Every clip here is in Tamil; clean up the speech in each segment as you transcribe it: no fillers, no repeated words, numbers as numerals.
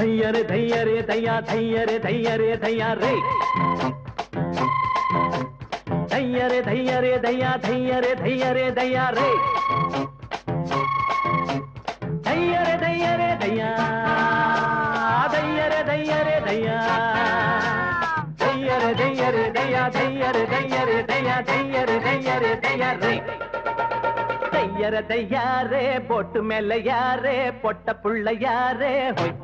தையரே தையரே தையா தையரே தையரே தையா ரே தையரே தையரே தையா தையரே தையரே தையா ரே தையரே தையரே தையா தையரே தையரே தையா தையரே தையரே தையா தையரே தையரே தையா தையரே தையரே தையா ரே தையர தையாரே போட்டு மேல யாரே பொட்ட புள்ள யாரே ஹோய்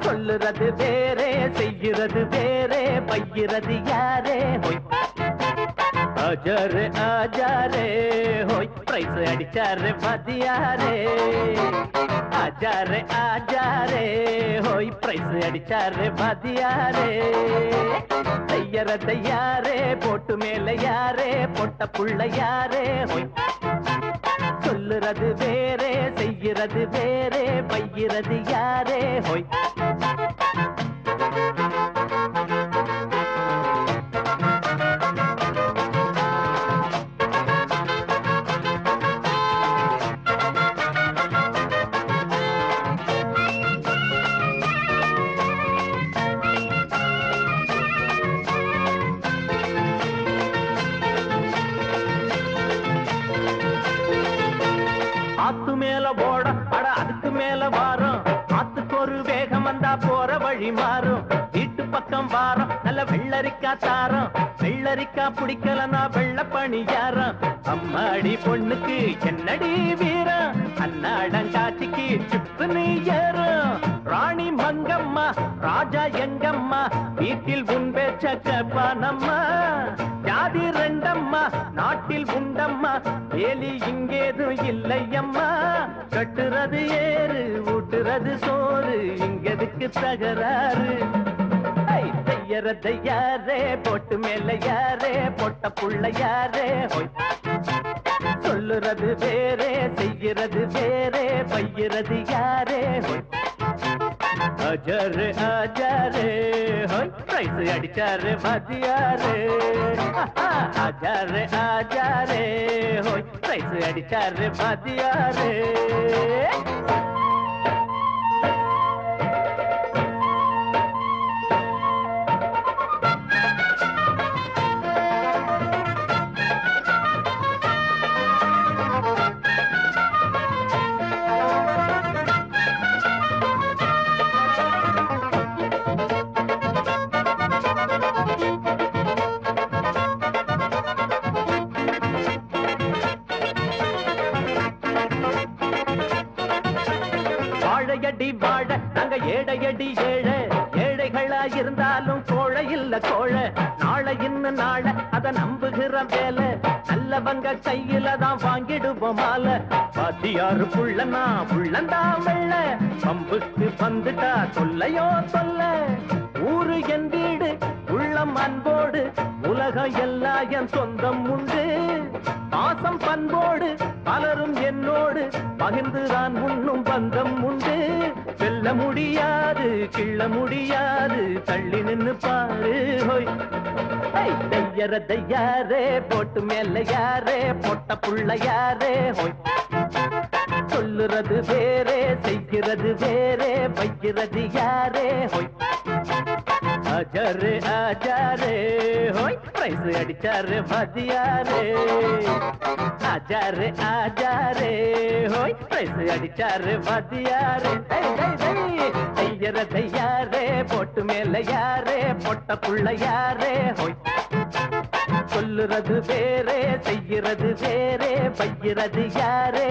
சொல்லுறது வேறே செய்யுறது வேறே பையிறது யாரே ஹோய் ஆஜாரே ஆஜாரே ஹோய் பிரைஸ் அடிச்சாரே மதியாரே ஆஜாரே ஆஜாரே ஹோய் பிரைஸ் அடிச்சாரே மதியாரே தையர தையாரே போட்டு மேல யாரே பொட்ட புள்ள யாரே ஹோய் சொல்லுறது வேறே செய்யுறது வேறே பையிறது யாரே ஹோய் ஆத்து மேல போட அட அதுக்கு மேல வாரம் ஆத்துக்கு ஒரு வேகம் வந்தா போற வழி மாறும் வீட்டு பக்கம் வாரம் நல்ல வெள்ளரிக்கா தாரம் வெள்ளரிக்கா பிடிக்கலனா வெள்ள பணியாரம் அம்மாடி பொண்ணுக்கு என்னடி வீரம் அன்னாடங்காட்சிக்கு சிப்புன்னு ஏறும் ராணி மங்கம்மா ராஜா எங்கம்மா வீட்டில் உன்பேச்ச கேப்பானம்மா ஜாதி ரெண்டம்மா நாட்டில் உண்டம்மா வேலி இங்கேதும் இல்லையம்மா கட்டுறது ஏறு ஊட்டுறது சோறு இங்கதுக்கு தகராறு தையர தையாரே போட்டு மேல யாரே பொட்ட புள்ள யாரே ஹோய் சொல்லுறது வேறே செய்யுறது வேறே பையிறது யாரே ஹோய் ஆஜாரே ஆஜாரே ஹோய் பிரைஸ் அடிச்சாரே மதியாரே ஆஜாரே ஆஜாரே ஹோய் பிரைஸ் அடிச்சாரே மதியாரே வாழையடி வாழ நாங்க ஏழையடி ஏழை ஏழைகளா இருந்தாலும் கோழை இல்ல கோழை நாளை இன்னும் நாளை அத நம்புகிற வேலை நல்லவங்க கையில தான் வாங்கிடுவோம் மாலை பாத்தியாரு புள்ளனா புள்ளந்தா வெள்ள பம்புக்கு வந்துட்டா சொல்லையோ சொல்ல ஊரு என் வீடு உள்ளம் அன்போடு உலகம் எல்லாம் என் சொந்தம் உண்டு பாசம் பண்போடு பலரும் என்னோடு பகிர்ந்துதான் உண்ணும் பந்தம் உண்டு வெல்ல முடியாது கிள்ள முடியாது தள்ளி நின்னு பாரு ஹோய் தையர தையாரே போட்டு மேல யாரே பொட்ட புள்ள யாரே ஹோய் சொல்லுறது வேறே செய்கிறது வேறே பையிறது யாரே ஹோய் ஆஜாரே ஆஜாரே ஹோய் பிரைஸ் அடிச்சாரே மதியாரே ஆஜாரே ஆஜாரே ஹோய் பிரைஸ் அடிச்சாரே மதியாரே தையர தையாரே போட்டு மேல யாரே பொட்ட புள்ள யாரே ஹோய் சொல்லுறது வேறே செய்யுறது வேறே பையிறது யாரே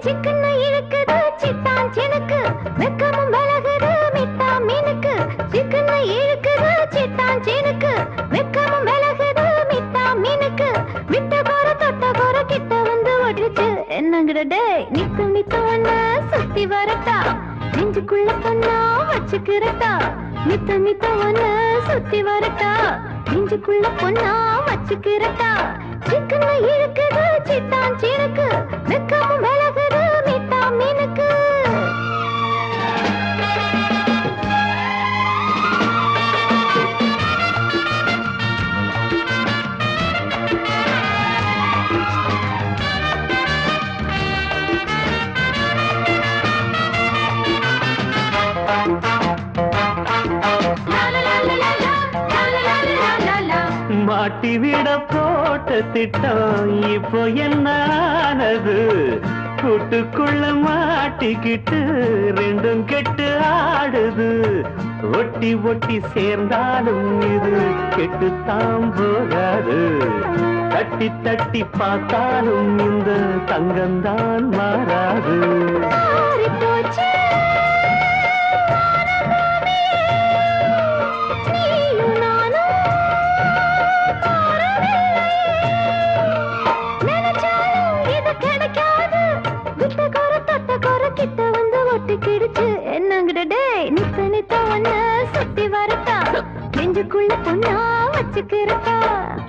சிக்கன இருக்குது சித்தான் சினுக்கு வெக்கமும் விலகுது மிட்டா மீனுக்கு சிக்கன இருக்குது சித்தான் சினுக்கு வெக்கமும் விலகுது மிட்டா மீனுக்கு விட்ட போற தொட்ட போற கிட்ட வந்து ஓடிச்சு என்னங்கட டே நித்து நித்து ஒண்ணு சுத்தி வரட்டா நெஞ்சுக்குள்ள பொண்ணா வச்சுக்கிறட்டா நித்த நித்த ஒண்ணு சுத்தி வரட்டா நெஞ்சுக்குள்ள பொண்ணா வச்சுக்கிறட்டா சிக்கன இருக்குது சித்தான் சினுக்கு வெக்கமும் விலகுது மிட்டா மீனுக்கு மாட்டி விட போட்ட திட்டம் இப்போ என்ன ஆனது கூட்டுக்குள்ள மாட்டிக்கிட்டு ரெண்டும் கெட்டு ஆடுது ஒட்டி ஒட்டி சேர்ந்தாலும் இது கெட்டுத்தான் போகாது தட்டி தட்டி பார்த்தாலும் இந்த தங்கம்தான் மாறாது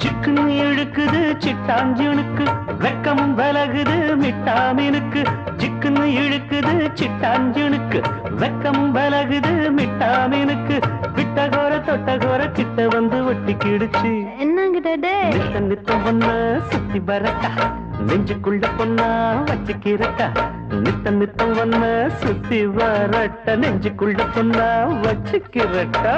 சிக்குன்னு இழுக்குது சிட்டாஞ்சனுக்கு வெக்கமும் விலகுது மிட்டாமீனுக்கு சிக்குன்னு இழுக்குது சிட்டாஞ்சனுக்கு வெக்கமும் விலகுது மிட்டாமீனுக்கு விட்டகோர தொட்டகோர கிட்ட வந்து ஒட்டிக்கிடுச்சு நித்த நித்தம் ஒன்ன சுத்தி வரட்டா நெஞ்சுக்குள்ள பொண்ணா வச்சுக்கிறட்டா நித்த நித்தம் ஒன்ன சுத்தி வரட்ட நெஞ்சுக்குள்ள பொண்ணா வச்சுக்கிறட்டா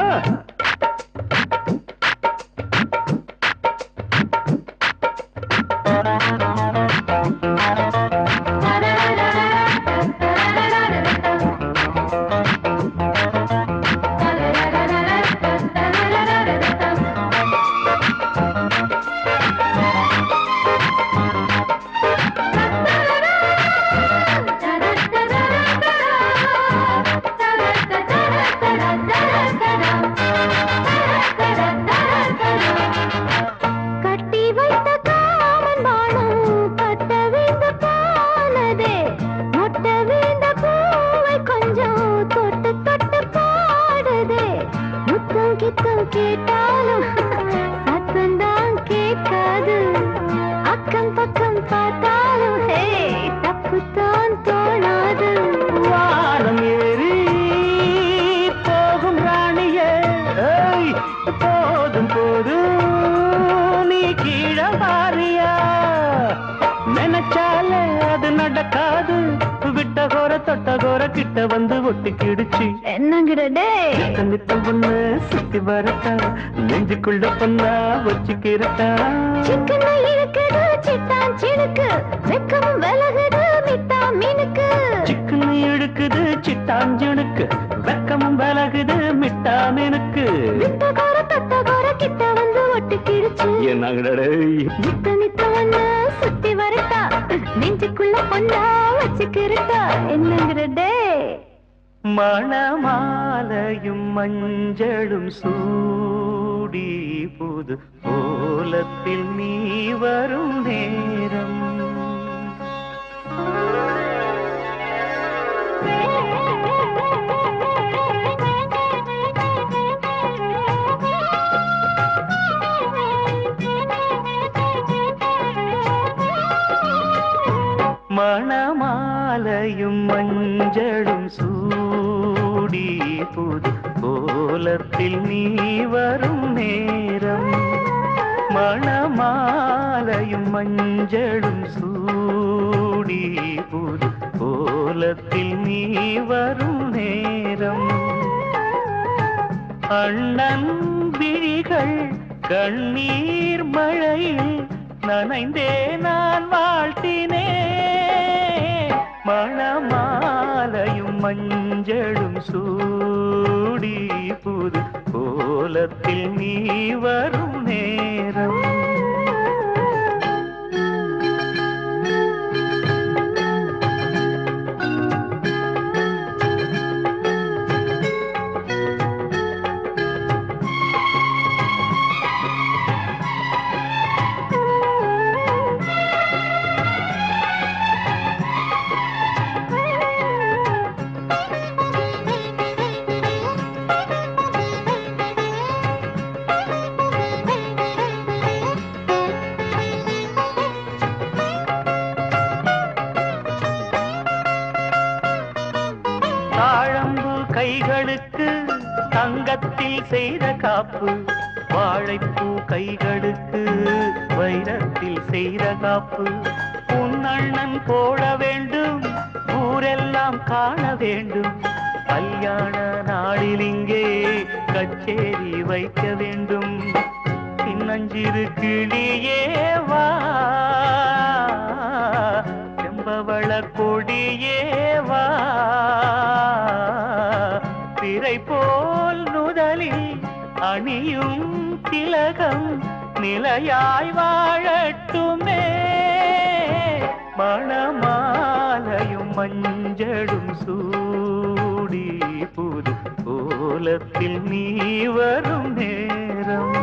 கிட்ட வந்து ஒட்டிக்கிடுச்சு சுத்தி வரட்டா நெஞ்சுக்குள்ள பொண்ணா வச்சுக்கிறட்டா சிக்கன இழுக்குது சிட்டாஞ்சனுக்கு வெக்கமும் விலகுது மிட்டாமீனுக்கு சிக்கன இழுக்குது சிட்டாஞ்சனுக்கு வெக்கமும் விலகுது மிட்டாமீனுக்கு விட்டகோர தொட்டகோர கிட்ட வந்து ஒட்டிக்கிடுச்சு என்னங்கடே நித்த நித்தவன சுத்தி வரட்டா நெஞ்சுக்குள்ள பொண்ணா வச்சுக்கிறட்டா என்னங்கடே மணமாலையும் மஞ்சளும் சூடி புது கோலத்தில் நீ வரும் நேரம் மணமாலையும் மஞ்சளும் சூடி புது கோலத்தில் நீ வரும் நேரம் மணமாலையும் மஞ்சளும் சூடி புது கோலத்தில் நீ வரும் நேரம் அண்ணன் விழிகள் கண்ணீர் மழையில் நனைந்தே நான் வாழ்த்தினேன் மணமாலையும் மஞ்சளும் சூடி புது கோலத்தில் நீ வரும் நேரம் தாழம்பு கைகளுக்கு தங்கத்தில் செய்த காப்பு வாழைப்பூ கைகளுக்கு வைரத்தில் செய்த காப்பு உன்னண்ணன் போட வேண்டும் ஊரெல்லாம் காண வேண்டும் கல்யாண நாளில் இங்கே கச்சேரி வைக்க வேண்டும் சின்னஞ்சிறு சிறு கிளியே வா செம்பவள கொடியே வா திரை போல் நுதலில் அணியும் திலகம் நிலையாய் வாழட்டுமே மணமாலையும் மஞ்சளும் சூடி புது கோலத்தில் நீ வரும் நேரம்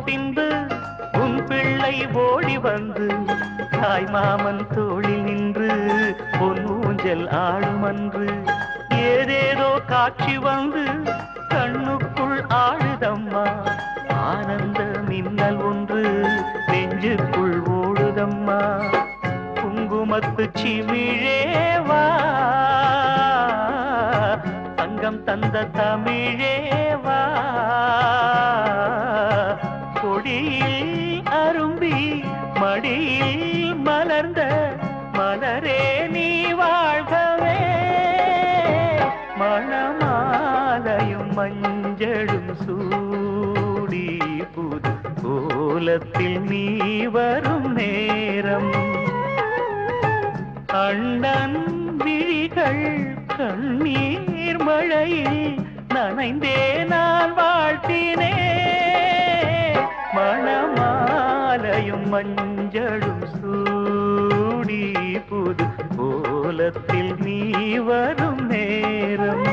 பின்பு உன் பிள்ளை ஓடி வந்து தாய் மாமன் தோளில் நின்று பொன் ஊஞ்சல் ஆடுமன்று ஏதேதோ காட்சி வந்து கண்ணுக்குள் ஆடுதம்மா ஆனந்த மின்னல் ஒன்று நெஞ்சுக்குள் ஓடுதம்மா குங்குமத்து சிமிழேவா சங்கம் தந்த தமிழேவா கொடியில் அரும்பி மடியில் மலர்ந்த மலரே நீ வாழ்கவே மணமாலையும் மஞ்சளும் சூடி புது கோலத்தில் நீ வரும் நேரம் அண்ணன் விழிகள் கண்ணீர் மழையில் நனைந்தே நான் வாழ்த்தினே மணமாலையும் மஞ்சளும் சூடி புது கோலத்தில் நீ வரும் நேரம்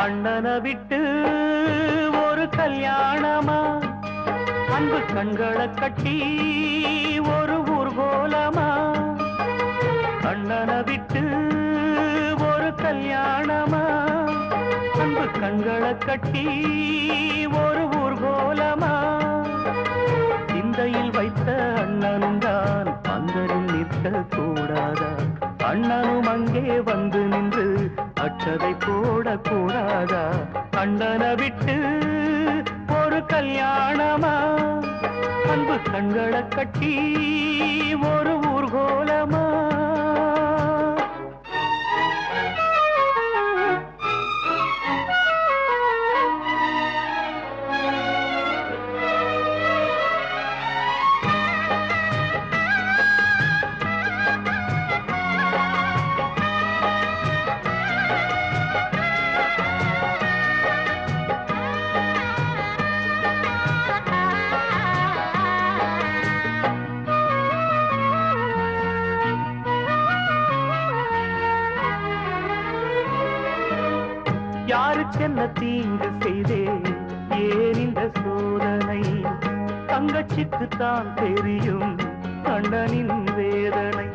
அண்ணனை விட்டு ஒரு கல்யாணமா அன்பு கண்களை கட்டி ஒரு ஊர்கோலமா அண்ணனை விட்டு ஒரு கல்யாணமா அன்பு கண்களை கட்டி ஒரு ஊர்கோலமா சிந்தையில் வைத்த அண்ணனும் தான் பந்தரில் நிற்க கூடாதா அண்ணனும் அங்கே வந்து நின்று அச்சதை போடக்கூடாதா அண்ணனை விட்டு ஒரு கல்யாணமா அன்பு கண்களை கட்டி ஒரு ஊர்கோலமா யாருக்கென்ன தீங்கு செய்தே ஏன் இந்த சோதனை தங்கச்சிக்குத்தான் தெரியும் அண்ணனின் வேதனை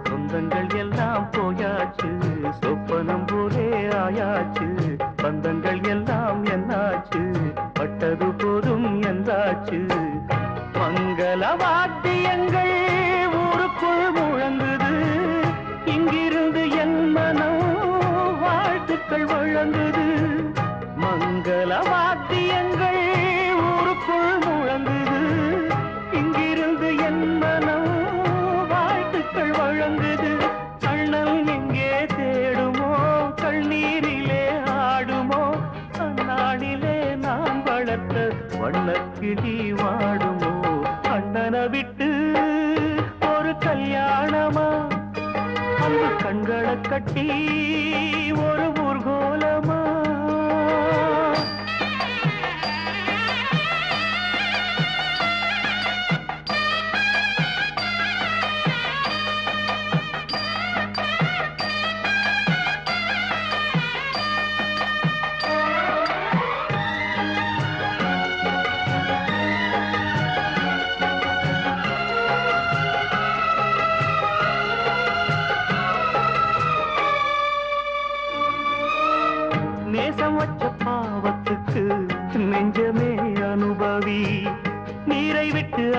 சொந்தங்கள் எல்லாம் போயாச்சு சொப்பனம் போலே ஆயாச்சு பந்தங்கள் எல்லாம் என்னாச்சு பட்டது போதும் என்றாச்சு மங்கள வாத்தியங்கள் ஊருக்குள் முழங்குது இங்கிருந்து என் மனம் வாழ்த்துக்கள் வழங்குது மங்கள வாத்தியங்கள் ஊருக்குள் முழங்குது இங்கிருந்து என் மனம் வாழ்த்துக்கள் வழங்குது அண்ணல் எங்கே தேடுமோ கண்ணீரிலே ஆடுமோ அந்நாளிலே நான் வளர்த்த வண்ணக்கிளி வாடுமோ அண்ணனை விட்டு ஒரு கல்யாணமா அன்பு கண்களை கட்டி ஒரு ஊர்கோலமா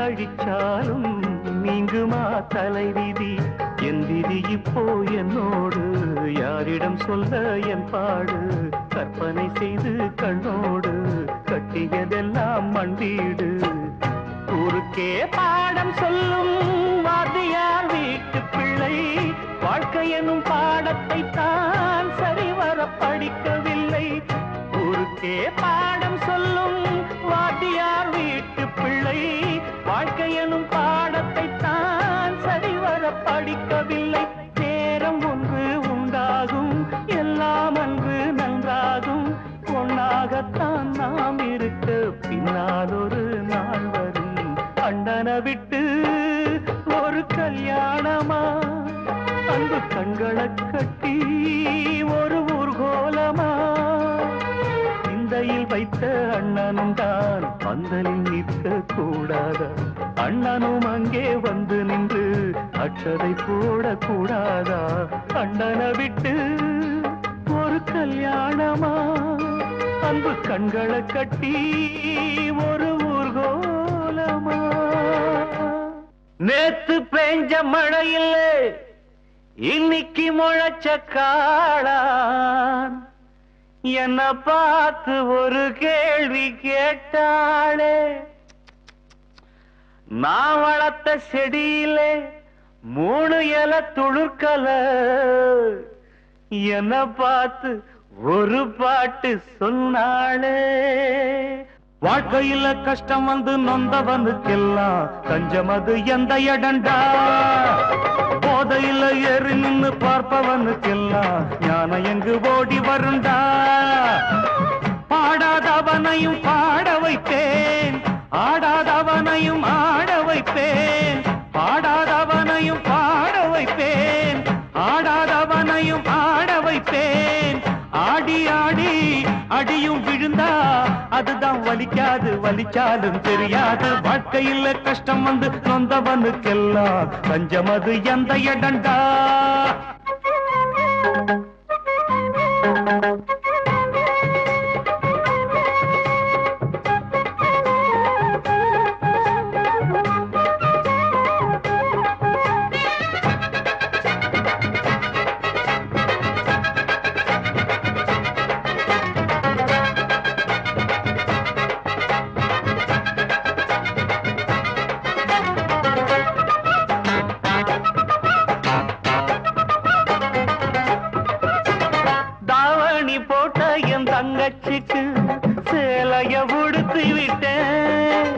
அழிச்சாலும் நீங்குமா தலைவிதி என் விதி இப்போ என்னோடு யாரிடம் சொல்ல என் பாடு கற்பனை செய்து கண்ணோடு கட்டியதெல்லாம் மண் வீடு ஊருக்கே பாடம் சொல்லும் வாத்தியார் வீட்டு பிள்ளை வாழ்க்கை எனும் பாடத்தை தான் சரிவர படிக்கவில்லை ஊருக்கே பாடம் சொல்லும் வாத்தியார் வீட்டு பிள்ளை வாழ்க்கை எனும் பாடத்தை தான் சரிவர படிக்கவில்லை நேரம் ஒன்று உண்டாகும் எல்லாம் அன்று நன்றாகும் பொன்னாகத்தான் நாம் இருக்க பின்னால் ஒரு நாள் வரும் அண்ணனை விட்டு ஒரு கல்யாணமா அன்பு கண்களை கட்டி ஒரு ஊர்கோலமா சிந்தையில் வைத்த அண்ணனும் தான் பந்தலில் நிற்க கூடாதா அண்ணனும் அங்கே வந்து நின்று அச்சதை போடக்கூடாதா அண்ணனை விட்டு ஒரு கல்யாணமா அன்பு கண்களை கட்டி ஒரு ஊர்கோலமா நேத்து பெஞ்ச மழையில் இன்னைக்கு முளைச்ச காளான் என்ன பார்த்து ஒரு கேள்வி கேட்டாளே நான் வளர்த்த செடியிலே 3 இலை துளுர்க்கல என்ன பார்த்து ஒரு பாட்டு சொன்னாளே வாழ்க்கையில கஷ்டம் வந்து நொந்தவனுக்கெல்லாம் கஞ்சம் அது எந்த இடண்டா போதையில ஏறி நின்னு பார்ப்பவனுக்கெல்லாம் ஞானம் எங்கு ஓடி வருண்டா பாடாதவனையும் பாட வைப்பேன் ஆடாதவனையும் ஆட வைப்பேன் பாடாதவனையும் பாட வைப்பேன் ஆடாதவனையும் ஆட வைப்பேன் ஆடி ஆடி அடியும் விழுந்தா அதுதான் வலிக்காது வலிச்சாலும் தெரியாது வாழ்க்கையில் கஷ்டம் வந்து நொந்தவனுக்கெல்லாம் பஞ்சம் அது எந்த இடண்டா தங்கச்சிக்கு சேலைய உடுத்தி விட்டேன்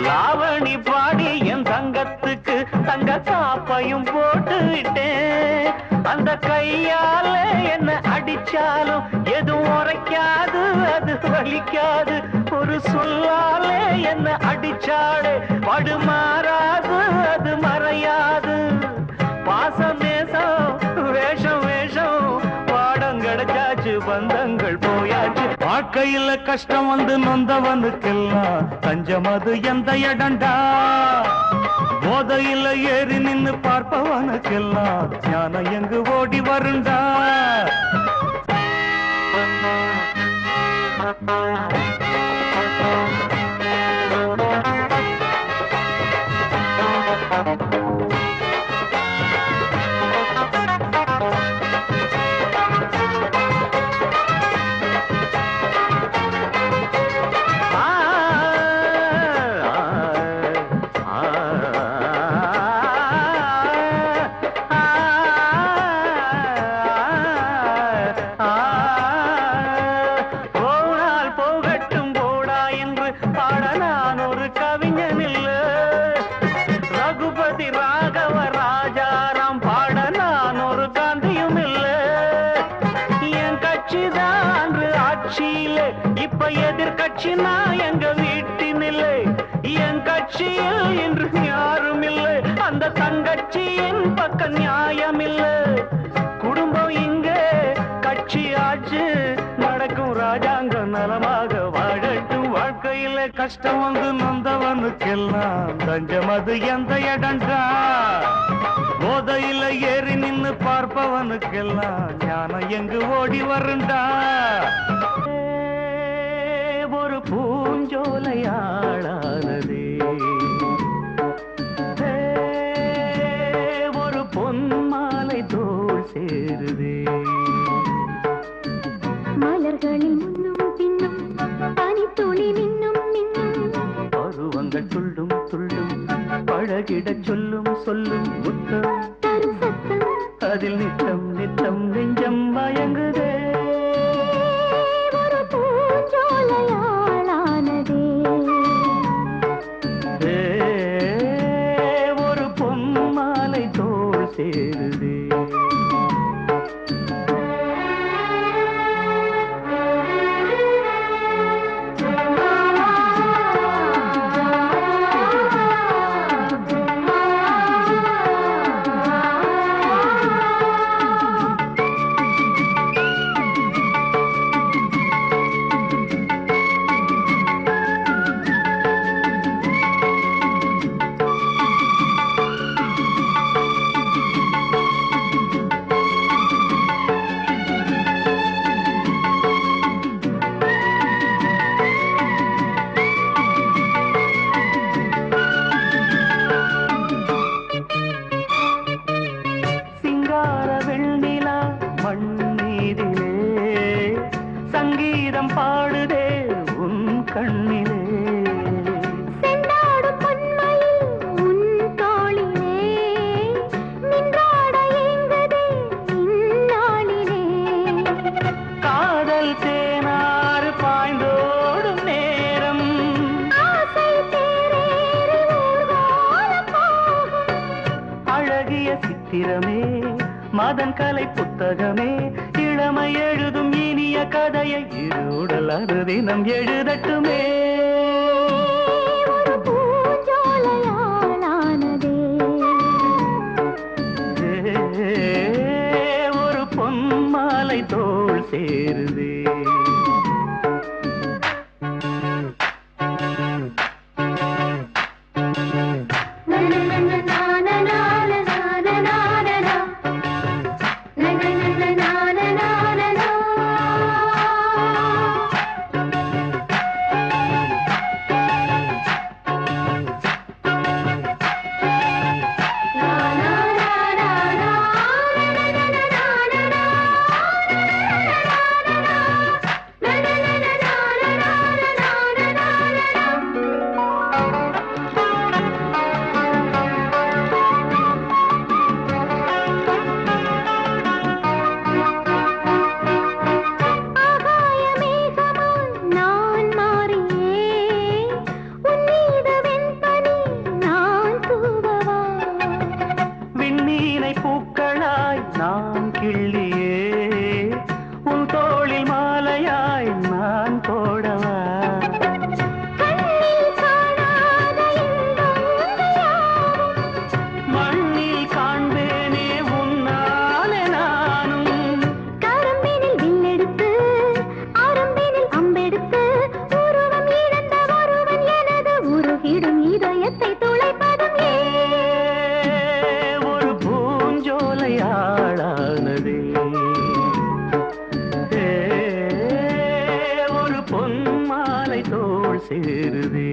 லாவணி பாடி என் தங்கத்துக்கு தங்க காப்பையும் போட்டு விட்டேன் அந்த கையால என்ன அடிச்சாலும் எதுவும் உரைக்காது அது வலிக்காது ஒரு சொல்லாலே என்ன அடிச்சாடு படுமாறாது அது மறையாது பாசம் நேசம் வேஷம் வேஷம் பாடம் கிடைச்சாச்சு பந்தங்கள் போயாச்சு வாழ்க்கையில கஷ்டம் வந்து நொந்தவனுக்கெல்லாம் தஞ்சம் அது எந்த இடண்டா போதையில ஏறி நின்னு பார்ப்பவனுக்கெல்லாம் ஞானம் எங்கு ஓடி வருண்டா இப்ப எதிர்கட்சி நான் எங்க வீட்டினில்லை என் கட்சியில் இன்று யாரும் இல்லை அந்த தங்கட்சியின் பக்க நியாயம் இல்லை குடும்பம் இங்கே கட்சி ஆச்சு நடக்கும் ராஜாங்கம் நலமாக வாழட்டும் வாழ்க்கையில கஷ்டம் வந்து நொந்தவனுக்கெல்லாம் தஞ்சம் அது எந்த இடண்டா போதையில ஏறி நின்னு பார்ப்பவனுக்கெல்லாம் ஞானம் எங்கு ஓடி வருண்டா ஒரு பூஞ்சோலையாளானதே பழகிடச் சொல்லும் சொல்லும் முத்தம் தரும் சத்தம் அதில் நித்தம் நித்தம் நெஞ்சம் மயங்குதே ஒரு பூஞ்சோலையாளானதே ஒரு பொன்மாலை தோள் சேருதே சங்கீதம் பாடுதே உன் கண்ணிலே செந்தாடும் பொன்மையில் உன் தோளிலே நின்றாட ஏங்குதே இந்நாளிலே காதல் தேனாறு பாய்ந்தோடும் நேரம் ஆசை தேரேறி ஊர்வலம் போகும் அழகிய சித்திரமே மதன் கலை புத்தகமே இளமை எழுதும் இனிய கதையை இருடல் அறுதினம் எழுதட்டுமே ஒரு பூஞ்சோலையாளானதே ஒரு பொன்மாலை தோள் சேருதே பூக்களாய் நான் கிள்ளியே உன் தோளில் மாலையாய் நான் போடவா மண்ணில் காண்பேனே உன்னாலே நானும் கரும்பினில் வில்லெடுத்து அரும்பினில் அம்பெடுத்து உருவம் இழந்த ஒருவன் எனது உருகிடும் இதயத்தை துளைப்பதும் ஆளானதே ஒரு பொன்மாலை தோள் சேருதே